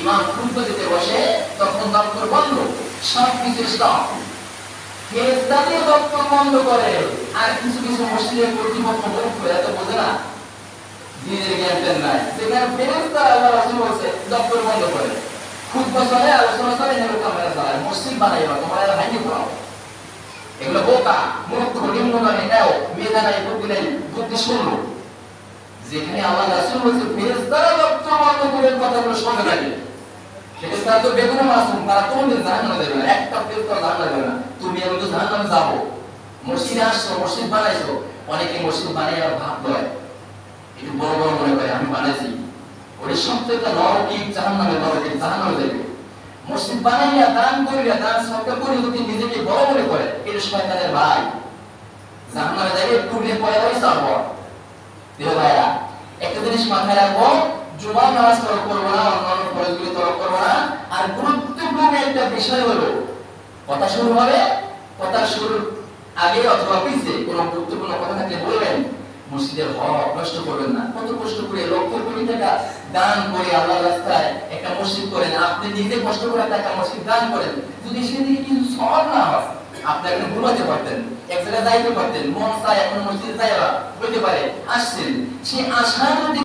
ইমাম খুতবা দিতে বসে তখন দপ্তর বন্ধ, সব কিছু স্টপ। ফেরেশতাদের দপ্তর বন্ধ করে, আর কিছু কিছু মসজিদের কর্তৃপক্ষ মুখ করে এত বোঝে না, দিনের জ্ঞান নাই, সেখানে ফেরেশতা আল্লাহ রাসূল বলছে দপ্তর বন্ধ করে, খুতবা চলে, আলোচনা চলে, এগুলো ক্যামেরা চালায়, মসজিদ বানাইবা তোমরা এর ভাঙিয়ে পড়াও। এগুলো বোকা, মূর্খ, নিম্নগামী, নেও মেধা নাই, বুদ্ধি নাই, বুদ্ধি শূন্য। যেখানে আল্লাহ রাসূল বলছে ফেরেশতারা দপ্তর বন্ধ করে কথাগুলো শুনতে থাকে, ফেরেশতারা তো বেগুনে মাসুম, তারা কোনদিন জাহান্নামে যাবে না, একটা ফেরেশতা জাহান্নামে যাবে না। তুমি আমি তো জাহান্নামে যাবো। মসজিদে আসছো, মসজিদ বানাইছো, অনেকে মসজিদ বানিয়ে ভাব দেয়, একটু বড় বড় মনে করে আমি বানাইছি, ওই সবথেকে নরকিক জাহান্নামে, নরকিক জাহান্নামে যাবে। মসজিদ বানাইয়া দান করিয়া, দান সবটা করে যদি নিজেকে বড় মনে করে, এটা শয়তানের ভাই, জাহান্নামে যাবে। পুড়িয়ে পড়ে ওই সারবো দিও ভাইরা, একটা জিনিস মাথায় রাখবো, জুমার নামাজ তরক করবো না, অন্যান্য ফরজগুলি তরক করবো না। আর গুরুত্বপূর্ণ একটা বিষয় হলো, কথা শুরু হবে, কথা শুরুর আগে অথবা পিছে কোনো গুরুত্বপূর্ণ কথা থাকলে বলবেন। মসজিদের হক নষ্ট করবেন না। কত কষ্ট করে লক্ষ কোটি টাকা দান করে আল্লাহর রাস্তায় একটা মসজিদ করেন, আপনি নিজে কষ্ট করে একটা মসজিদ দান করেন, যদি সেদিকে কিছু সওয়াব না হয়, আপনি এখন ঘুমাতে পারতেন, এক জায়গায় যাইতে পারতেন, মন চায় এখন মসজিদে যাইবা বলতে পারে, আসছেন, সে আশা যদি